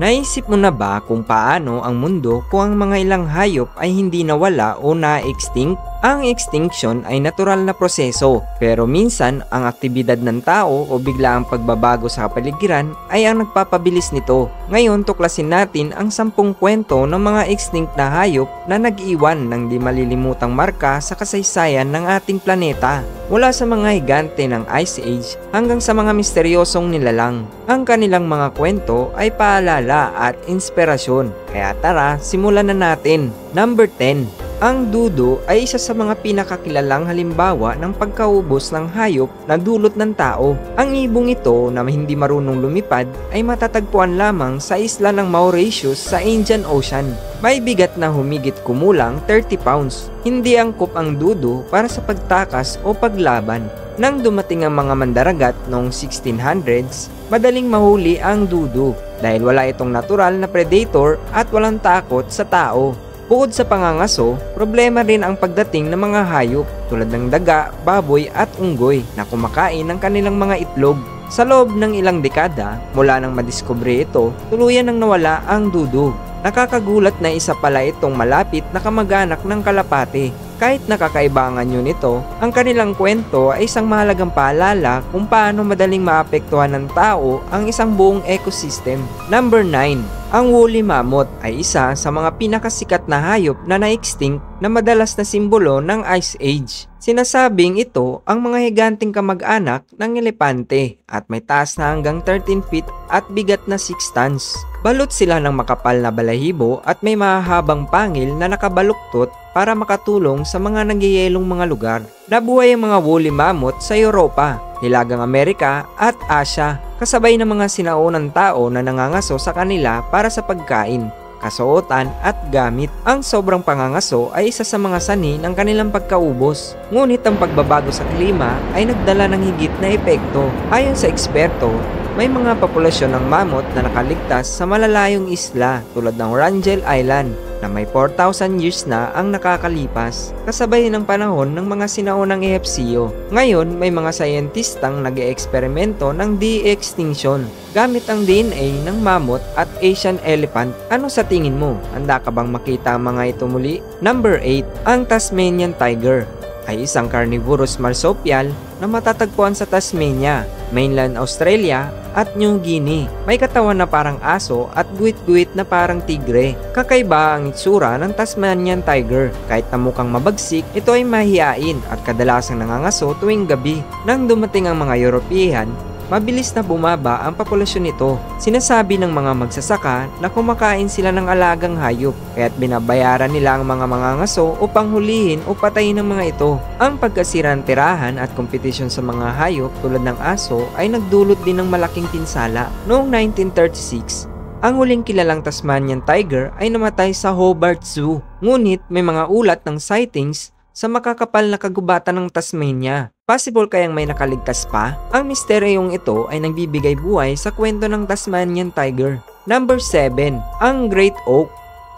Naisip mo na ba kung paano ang mundo kung ang mga ilang hayop ay hindi nawala o na-extinct? Ang extinction ay natural na proseso, pero minsan ang aktibidad ng tao o biglaang pagbabago sa kapaligiran ay ang nagpapabilis nito. Ngayon tuklasin natin ang 10 kwento ng mga extinct na hayop na nag-iwan ng di malilimutang marka sa kasaysayan ng ating planeta. Mula sa mga higante ng Ice Age hanggang sa mga misteryosong nilalang. Ang kanilang mga kwento ay paalala at inspirasyon. Kaya tara, simulan na natin. Number 10. Ang dudo ay isa sa mga pinakakilalang halimbawa ng pagkaubos ng hayop na dulot ng tao. Ang ibong ito na hindi marunong lumipad ay matatagpuan lamang sa isla ng Mauritius sa Indian Ocean. May bigat na humigit kumulang 30 pounds. Hindi angkop ang dudo para sa pagtakas o paglaban. Nang dumating ang mga mandaragat noong 1600s, madaling mahuli ang dudo dahil wala itong natural na predator at walang takot sa tao. Bukod sa pangangaso, problema rin ang pagdating ng mga hayop tulad ng daga, baboy at unggoy na kumakain ng kanilang mga itlog. Sa loob ng ilang dekada, mula nang madiskubre ito, tuluyan nang nawala ang dudo. Nakakagulat na isa pala itong malapit na kamag-anak ng kalapate. Kahit nakakaibangan yun ito, ang kanilang kwento ay isang mahalagang paalala kung paano madaling maapektuhan ng tao ang isang buong ecosystem. Number 9. Ang woolly mammoth ay isa sa mga pinakasikat na hayop na na-extinct na madalas na simbolo ng Ice Age. Sinasabing ito ang mga higanteng kamag-anak ng elepante at may taas na hanggang 13 feet at bigat na 6 tons. Balot sila ng makapal na balahibo at may mahahabang pangil na nakabaluktot para makatulong sa mga nagyayelong mga lugar. Nabuhay ang mga woolly mammoth sa Europa, Hilagang Amerika at Asya, kasabay ng mga sinaunang tao na nangangaso sa kanila para sa pagkain, kasuotan at gamit. Ang sobrang pangangaso ay isa sa mga sani ng kanilang pagkaubos. Ngunit ang pagbabago sa klima ay nagdala ng higit na epekto. Ayon sa eksperto, may mga populasyon ng mammoth na nakaligtas sa malalayong isla tulad ng Wrangel Island na may 4,000 years na ang nakakalipas, kasabay ng panahon ng mga sinaunang ehepsiyo. Ngayon, may mga sayentistang nag-eeksperimento ng de-extinction gamit ang DNA ng mammoth at Asian elephant. Ano sa tingin mo? Handa ka bang makita ang mga ito muli? Number 8. Ang Tasmanian Tiger ay isang carnivorous marsupial na matatagpuan sa Tasmania, mainland Australia at New Guinea. May katawan na parang aso at guwit-guwit na parang tigre. Kakaiba ang itsura ng Tasmanian Tiger. Kahit na mukhang mabagsik, ito ay mahiyain at kadalasang nangangaso tuwing gabi. Nang dumating ang mga European, mabilis na bumaba ang populasyon nito. Sinasabi ng mga magsasaka na kumakain sila ng alagang hayop, kaya't binabayaran nila ang mga mangangaso upang hulihin o patayin ng mga ito. Ang pagkasira ng tirahan at kompetisyon sa mga hayop tulad ng aso ay nagdulot din ng malaking pinsala. Noong 1936, ang huling kilalang Tasmanian Tiger ay namatay sa Hobart Zoo. Ngunit may mga ulat ng sightings sa makakapal na kagubatan ng Tasmania. Possible kayang may nakaligtas pa? Ang misteryong ito ay nagbibigay buhay sa kwento ng Tasmanian Tiger. Number 7. Ang Great Auk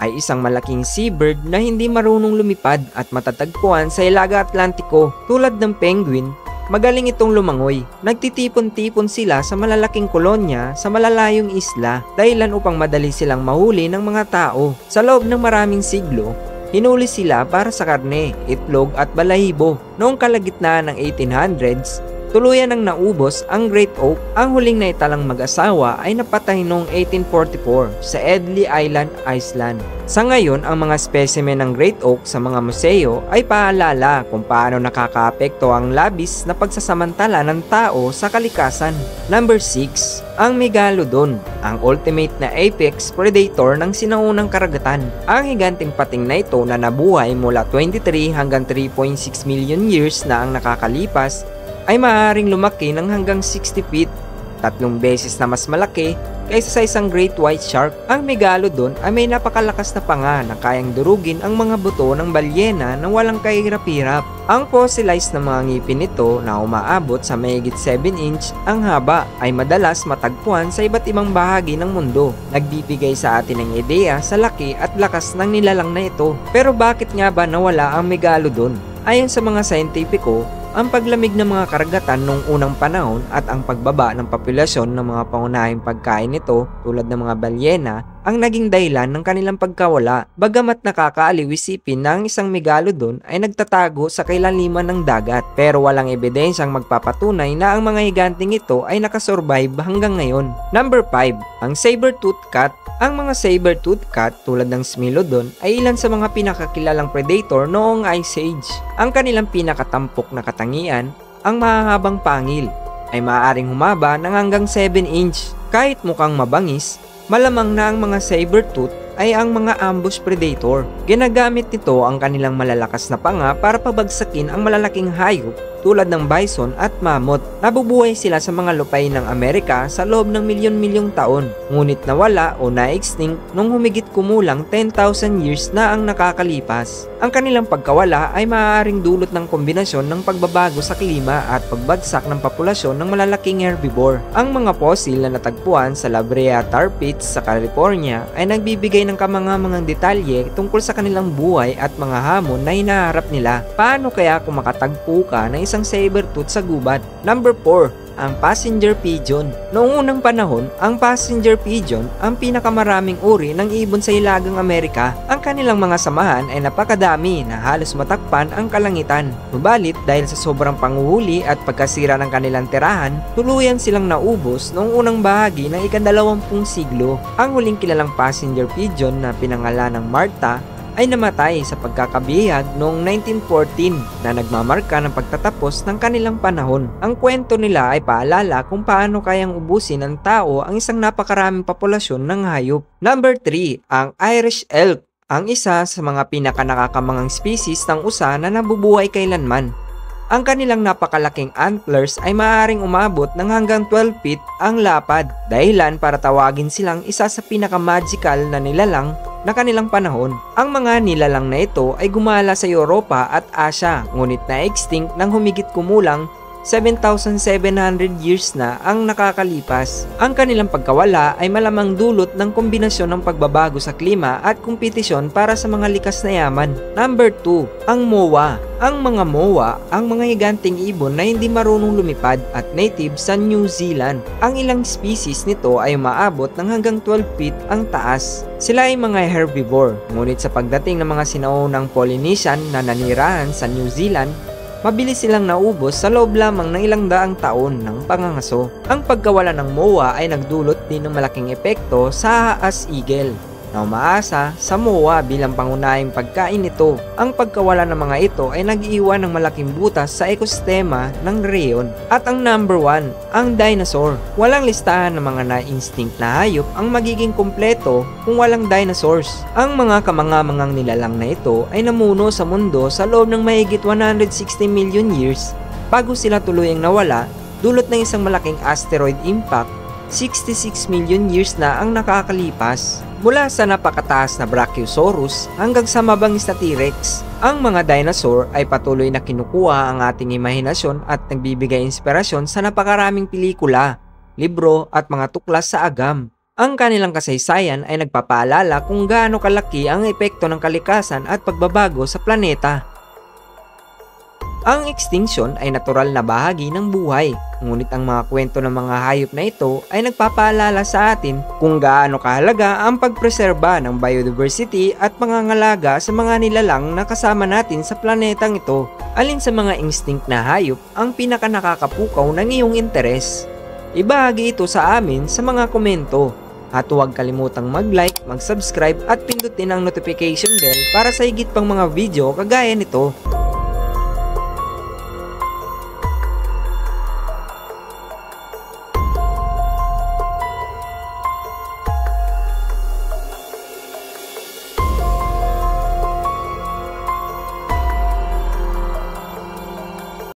ay isang malaking seabird na hindi marunong lumipad at matatagpuan sa Ilaga Atlantiko. Tulad ng penguin, magaling itong lumangoy. Nagtitipon-tipon sila sa malalaking kolonya sa malalayong isla, dahilan upang madali silang mahuli ng mga tao. Sa loob ng maraming siglo, hinuli sila para sa karne, itlog at balahibo. Noong kalagitnaan ng 1800s, tuluyan nang naubos ang Great Auk. Ang huling naitalang mag-asawa ay napatay noong 1844 sa Edley Island, Iceland. Sa ngayon, ang mga specimen ng Great Auk sa mga museo ay paalala kung paano nakakaapekto ang labis na pagsasamantala ng tao sa kalikasan. Number 6. Ang Megalodon, ang ultimate na apex predator ng sinaunang karagatan. Ang higanteng pating na ito na nabuhay mula 23 hanggang 3.6 million years na ang nakakalipas ay maaaring lumaki ng hanggang 60 feet, 3 beses na mas malaki kaysa sa isang great white shark. Ang Megalodon ay may napakalakas na panga na kayang durugin ang mga buto ng balyena na walang kahirap-hirap. Ang fossilized na mga ngipin nito na umaabot sa mahigit 7 inch ang haba ay madalas matagpuan sa iba't ibang bahagi ng mundo. Nagbibigay sa atin ng ideya sa laki at lakas ng nilalang na ito. Pero bakit nga ba nawala ang Megalodon? Ayon sa mga scientifico, ang paglamig ng mga karagatan noong unang panahon at ang pagbaba ng populasyon ng mga pangunahing pagkain nito tulad ng mga balyena ang naging dahilan ng kanilang pagkawala. Bagamat nakakaaliw isipin na ang isang megalodon ay nagtatago sa kailaliman ng dagat, pero walang ebidensyang magpapatunay na ang mga higanting ito ay nakasurvive hanggang ngayon. Number 5. Ang saber-toothed cat. Ang mga saber-toothed cat tulad ng Smilodon ay ilan sa mga pinakakilalang predator noong Ice Age. Ang kanilang pinakatampok na katangian, ang mahahabang pangil, ay maaaring humaba ng hanggang 7 inch. Kahit mukhang mabangis, malamang na ang mga saber-tooth ay ang mga ambush predator. Ginagamit nito ang kanilang malalakas na panga para pabagsakin ang malalaking hayop tulad ng bison at mammoth. Nabubuhay sila sa mga lupain ng Amerika sa loob ng milyon-milyong taon, ngunit nawala o na-extinct nung humigit kumulang 10,000 years na ang nakakalipas. Ang kanilang pagkawala ay maaaring dulot ng kombinasyon ng pagbabago sa klima at pagbagsak ng populasyon ng malalaking herbivore. Ang mga fossil na natagpuan sa La Brea Tar Pits sa California ay nagbibigay ng kamangamangang detalye tungkol sa kanilang buhay at mga hamon na hinaharap nila. Paano kaya kung makatagpo ka ng isang saber-tooth sa gubat? Number 4. Ang passenger pigeon. Noong unang panahon, ang passenger pigeon ang pinakamaraming uri ng ibon sa Hilagang Amerika. Ang kanilang mga samahan ay napakadami na halos matakpan ang kalangitan. Subalit dahil sa sobrang panguhuli at pagkasira ng kanilang tirahan, tuluyan silang naubos noong unang bahagi ng ika-20 siglo. Ang huling kilalang passenger pigeon na pinangalan ng Martha ay namatay sa pagkakabihag noong 1914 na nagmamarka ng pagtatapos ng kanilang panahon. Ang kwento nila ay paalala kung paano kayang ubusin ng tao ang isang napakaraming populasyon ng hayop. Number 3. Ang Irish elk. Ang isa sa mga pinakanakakamangang species ng usa na nabubuhay kailanman. Ang kanilang napakalaking antlers ay maaaring umabot ng hanggang 12 feet ang lapad, dahilan para tawagin silang isa sa pinaka-magical na nilalang na kanilang panahon. Ang mga nilalang na ito ay gumala sa Europa at Asia, ngunit na-extinct nang humigit kumulang 7,700 years na ang nakakalipas. Ang kanilang pagkawala ay malamang dulot ng kombinasyon ng pagbabago sa klima at kompetisyon para sa mga likas na yaman. Number 2. Ang moa. Ang mga moa, ang mga higanting ibon na hindi marunong lumipad at native sa New Zealand. Ang ilang species nito ay umaabot ng hanggang 12 feet ang taas. Sila ay mga herbivore, ngunit sa pagdating ng mga sinaunang Polynesian na nanirahan sa New Zealand, mabilis silang naubos sa loob lamang ng ilang daang taon ng pangangaso. Ang pagkawala ng moa ay nagdulot din ng malaking epekto sa Haas eagle na umaasa sa moa bilang pangunahing pagkain nito. Ang pagkawala ng mga ito ay nag-iwan ng malaking butas sa ekosistema ng reyon. At ang number 1, ang dinosaur. Walang listahan ng mga na-instinct na hayop ang magiging kumpleto kung walang dinosaurs. Ang mga kamangamangang nilalang na ito ay namuno sa mundo sa loob ng mahigit 160 million years bago sila tuluyang nawala dulot ng isang malaking asteroid impact. 66 million years na ang nakakalipas. Mula sa napakataas na Brachiosaurus hanggang sa mabangis na T-Rex, ang mga dinosaur ay patuloy na kinukuha ang ating imahinasyon at nagbibigay inspirasyon sa napakaraming pelikula, libro at mga tuklas sa agam. Ang kanilang kasaysayan ay nagpapaalala kung gaano kalaki ang epekto ng kalikasan at pagbabago sa planeta. Ang extinction ay natural na bahagi ng buhay, ngunit ang mga kwento ng mga hayop na ito ay nagpapaalala sa atin kung gaano kahalaga ang pagpreserba ng biodiversity at pangangalaga sa mga nilalang na kasama natin sa planetang ito. Alin sa mga instinct na hayop ang pinaka nakakapukaw ng iyong interes? Ibahagi ito sa amin sa mga komento. At huwag kalimutang mag-like, mag-subscribe at pindutin ang notification bell para sa higit pang mga video kagaya nito.